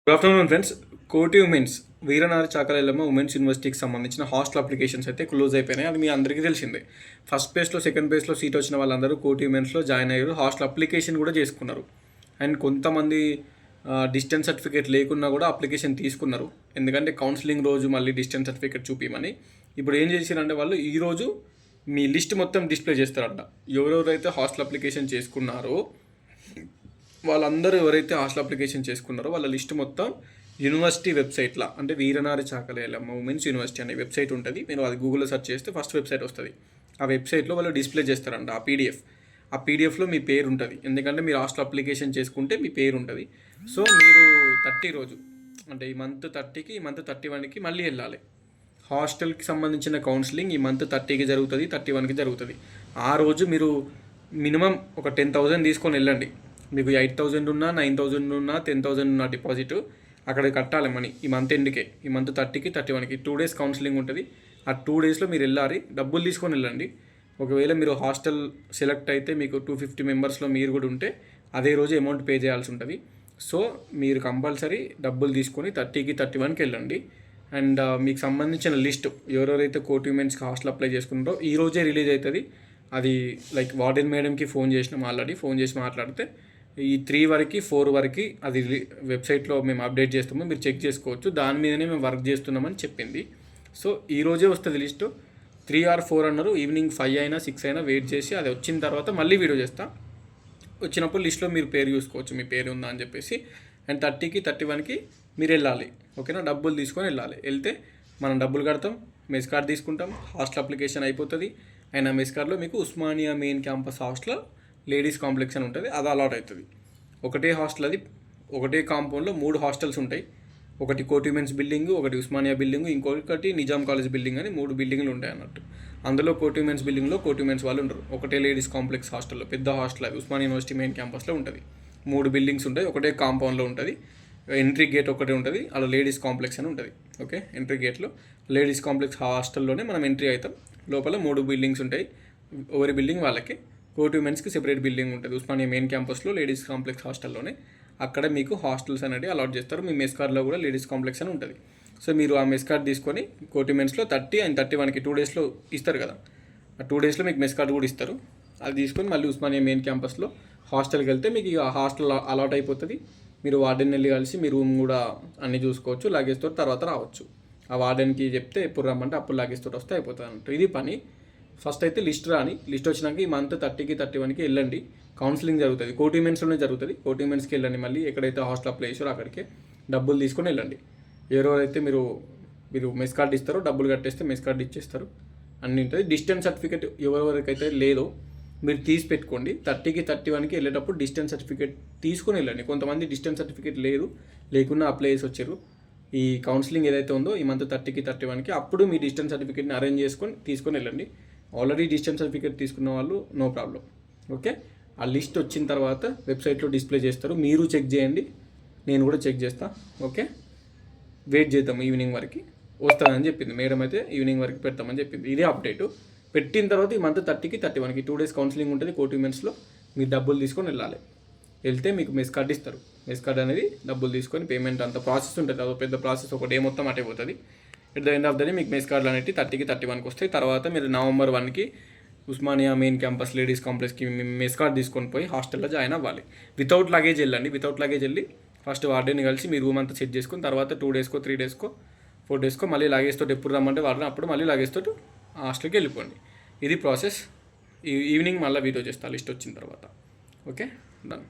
Good afternoon friends. కోటి women's వీరనారి చాకలెల్లమ్మ women's యూనివర్సిటీకి సంబంధించిన హాస్టల్ అప్లికేషన్స్ అయితే క్లోజ్ అయిపోయినాయి. అది మీ అందరికీ తెలిసిందే. ఫస్ట్ పేజ్లో సెకండ్ పేజ్లో సీట్ వచ్చిన వాళ్ళందరూ కోటి ఉమెన్స్లో జాయిన్ అయ్యారు. హాస్టల్ అప్లికేషన్ కూడా చేసుకున్నారు. అండ్ కొంతమంది డిస్టెన్స్ సర్టిఫికేట్ లేకున్నా కూడా అప్లికేషన్ తీసుకున్నారు. ఎందుకంటే కౌన్సిలింగ్ రోజు మళ్ళీ డిస్టెన్స్ సర్టిఫికేట్ చూపించమని. ఇప్పుడు ఏం చేశారంటే వాళ్ళు ఈరోజు మీ లిస్ట్ మొత్తం డిస్ప్లే చేస్తారంట. ఎవరెవరైతే హాస్టల్ అప్లికేషన్ చేసుకున్నారో వాళ్ళందరూ ఎవరైతే హాస్టల్ అప్లికేషన్ చేసుకున్నారో వాళ్ళ లిస్ట్ మొత్తం యూనివర్సిటీ వెబ్సైట్లో, అంటే వీరనారి చాకలెల్లమ్మ ఉమెన్స్ యూనివర్సిటీ అనే వెబ్సైట్ ఉంటుంది. మీరు అది గూగుల్లో సెర్చ్ చేస్తే ఫస్ట్ వెబ్సైట్ వస్తుంది. ఆ వెబ్సైట్లో వాళ్ళు డిస్ప్లే చేస్తారంట ఆ పీడిఎఫ్లో మీ పేరు ఉంటుంది. ఎందుకంటే మీరు హాస్టల్ అప్లికేషన్ చేసుకుంటే మీ పేరు ఉంటుంది. సో మీరు 30 రోజు, అంటే ఈ మంత్ 30కి ఈ మంత్ 31కి మళ్ళీ వెళ్ళాలి. హాస్టల్కి సంబంధించిన కౌన్సిలింగ్ ఈ మంత్ 30కి జరుగుతుంది, 31కి జరుగుతుంది. ఆ రోజు మీరు మినిమం ఒక 10,000 తీసుకొని వెళ్ళండి. మీకు 8,000 ఉన్నా 9,000 ఉన్నా 10,000 ఉన్నా డిపాజిట్ అక్కడ కట్టాలి మనీ. ఈ మంత్ ఎండ్కే, ఈ మంత్ 30కి 31కి 2 days కౌన్సిలింగ్ ఉంటుంది. ఆ 2 daysలో మీరు వెళ్ళాలి, డబ్బులు తీసుకొని వెళ్ళండి. ఒకవేళ మీరు హాస్టల్ సెలెక్ట్ అయితే మీకు 250 మెంబర్స్లో మీరు కూడా ఉంటే అదే రోజు అమౌంట్ పే చేయాల్సి ఉంటుంది. సో మీరు కంపల్సరీ డబ్బులు తీసుకొని 30కి 31కి వెళ్ళండి. అండ్ మీకు సంబంధించిన లిస్ట్ ఎవరెవరైతే కోటి ఉమెన్స్కి హాస్టల్ అప్లై చేసుకుంటారో ఈ రోజే రిలీజ్ అవుతుంది. అది లైక్ వార్డెన్ మేడంకి ఫోన్ చేసినాం, ఆల్రెడీ ఫోన్ చేసి మాట్లాడితే ఈ 3 వరకు 4 వరకు అది వెబ్సైట్లో మేము అప్డేట్ చేస్తాము, మీరు చెక్ చేసుకోవచ్చు. దాని మీదనే మేము వర్క్ చేస్తున్నామని చెప్పింది. సో ఈరోజే వస్తుంది లిస్టు. 3 or 4 అన్నారు. ఈవినింగ్ 5 అయినా 6 అయినా వెయిట్ చేసి అది వచ్చిన తర్వాత మళ్ళీ వీడియో చేస్తా. వచ్చినప్పుడు లిస్ట్లో మీరు పేరు చూసుకోవచ్చు, మీ పేరు ఉందా అని చెప్పేసి. అండ్ 30కి 31కి మీరు వెళ్ళాలి, ఓకేనా? డబ్బులు తీసుకొని వెళ్ళాలి. వెళ్తే మనం డబ్బులు కడతాం, మెస్ కార్డ్ తీసుకుంటాం, హాస్టల్ అప్లికేషన్ అయిపోతుంది. అండ్ ఆ మెస్ కార్డ్లో మీకు Osmania main campus hostel ladies complex అని ఉంటుంది, అది అలాట్ అవుతుంది. ఒకటే హాస్టల్, అది ఒకటే కాంపౌండ్లో 3 హాస్టల్స్ ఉంటాయి. ఒకటి కోటి ఉమెన్స్ బిల్డింగ్, ఒకటి ఉస్మానియా బిల్డింగ్, ఇంకొకటి నిజాం కాలేజ్ బిల్డింగ్ అని 3 బిల్డింగ్లు ఉంటాయి అన్నట్టు. అందులో కోటి ఉమెన్స్ బిల్డింగ్లో కోటి ఉమెన్స్ వాళ్ళు ఉండరు. ఒకటే లేడీస్ కాంప్లెక్స్ హాస్టల్లో, పెద్ద హాస్టల్ అది ఉస్మానియా యూనివర్సిటీ మెయిన్ క్యాంపస్లో ఉంటుంది. 3 బిల్డింగ్స్ ఉంటాయి, ఒకటే కాంపౌండ్లో ఉంటుంది. ఎంట్రీ గేట్ ఒకటే ఉంటుంది, అలా లేడీస్ కాంప్లెక్స్ అని ఉంటుంది. ఓకే, ఎంట్రీ గేట్లో లేడీస్ కాంప్లెక్స్ హాస్టల్లోనే మనం ఎంట్రీ అవుతాం. లోపల 3 బిల్డింగ్స్ ఉంటాయి, ఎవరి బిల్డింగ్ వాళ్ళకి. కోటి ఉమెన్స్కి సెపరేట్ బిల్డింగ్ ఉంటుంది ఉస్మానియా మెయిన్ క్యాంపస్లో లేడీస్ కాంప్లెక్స్ హాస్టల్లోనే. అక్కడ మీకు హాస్టల్స్ అనేది అలాట్ చేస్తారు. మీ మెస్ కార్డ్లో కూడా లేడీస్ కాంప్లెక్స్ అని ఉంటుంది. సో మీరు ఆ మెస్ కార్డ్ తీసుకొని కోటి ఉమెన్స్లో 30 and 31కి 2 daysలో ఇస్తారు కదా, ఆ 2 daysలో మీకు మెస్ కార్డ్ కూడా ఇస్తారు. అది తీసుకొని మళ్ళీ ఉస్మానియా మెయిన్ క్యాంపస్లో హాస్టల్కి వెళ్తే మీకు ఇక హాస్టల్ అలాట్ అయిపోతుంది. మీరు వార్డెన్ వెళ్ళి కలిసి మీ రూమ్ కూడా అన్నీ చూసుకోవచ్చు. లగేజ్తో తర్వాత రావచ్చు. ఆ వార్డెన్కి చెప్తే ఎప్పుడు రమ్మంటే అప్పుడు లగేజ్తో వస్తే అయిపోతుంది అన్నట్టు. ఇది పని. ఫస్ట్ అయితే లిస్ట్ రాని, లిస్ట్ వచ్చినాక ఈ మంత్ 30కి 31కి వెళ్ళండి. కౌన్సిలింగ్ జరుగుతుంది, కోటి ఉమెన్స్లోనే జరుగుతుంది. కోటి ఉమెన్స్కి వెళ్ళండి. మళ్ళీ ఎక్కడైతే హాస్టల్ అప్లై చేసారో అక్కడికి డబ్బులు తీసుకొని వెళ్ళండి. ఎవరైతే మీరు మెస్ కార్డ్ ఇస్తారో డబ్బులు కట్టేస్తే మెస్ కార్డ్ ఇచ్చేస్తారు, అన్నీ ఉంటుంది. డిస్టెన్స్ సర్టిఫికేట్ ఎవరెవరికైతే లేదో మీరు తీసి పెట్టుకోండి. 30కి 31కి వెళ్ళేటప్పుడు డిస్టెన్స్ సర్టిఫికేట్ తీసుకొని వెళ్ళండి. కొంతమంది డిస్టెన్స్ సర్టిఫికేట్ లేకున్నా అప్లై చేసి వచ్చారు. ఈ కౌన్సిలింగ్ ఏదైతే ఉందో ఈ మంత్ 30కి 31కి అప్పుడు మీ డిస్టెన్స్ సర్టిఫికేట్ని అరేంజ్ చేసుకొని తీసుకొని వెళ్ళండి. ఆల్రెడీ డిస్టెన్స్ సర్టిఫికేట్ తీసుకున్న వాళ్ళు నో ప్రాబ్లం. ఓకే, ఆ లిస్ట్ వచ్చిన తర్వాత వెబ్సైట్లో డిస్ప్లే చేస్తారు, మీరు చెక్ చేయండి, నేను కూడా చెక్ చేస్తాను. ఓకే, వెయిట్ చేద్దాం. ఈవినింగ్ వరకు వస్తుందని చెప్పింది మేడం, అయితే ఈవినింగ్ వరకు పెడతామని చెప్పింది. ఇదే అప్డేటు. పెట్టిన తర్వాత ఈ మంత్ 30కి 31కి 2 days కౌన్సిలింగ్ ఉంటుంది కోటి ఉమెన్స్లో. మీరు డబ్బులు తీసుకొని వెళ్ళాలి. వెళ్తే మీకు మెస్ కార్డ్ ఇస్తారు. మెస్ కార్డ్ అనేది డబ్బులు తీసుకొని పేమెంట్ అంత ప్రాసెస్ ఉంటుంది, అదో పెద్ద ప్రాసెస్. ఒక డే మొత్తం అటే పోతుంది. At the end of the day మీకు మెస్ కార్డులు అనేవి 30కి 31కి వస్తాయి. తర్వాత మీరు November 1కి ఉస్మానియా మెయిన్ క్యాంపస్ లేడీస్ కాంప్లెక్స్కి మెస్ కార్డ్ తీసుకొని పోయి హాస్టల్లో జాయిన్ అవ్వాలి. వితౌట్ లగేజ్ వెళ్ళండి. వితౌట్ లగేజ్ వెళ్ళి ఫస్ట్ వార్డెన్ని కలిసి మీ రూమ్ అంతా సెట్ చేసుకుని తర్వాత 2 daysకో 3 daysకో 4 daysకో మళ్ళీ లగేజ్తో ఎప్పుడు రమ్మంటే వార్డెన్ అప్పుడు మళ్ళీ లగేజ్తో హాస్టల్కి వెళ్ళిపోండి. ఇది ప్రాసెస్. ఈవినింగ్ మళ్ళీ వీడియో చేస్తా లిస్ట్ వచ్చిన తర్వాత. Okay, done.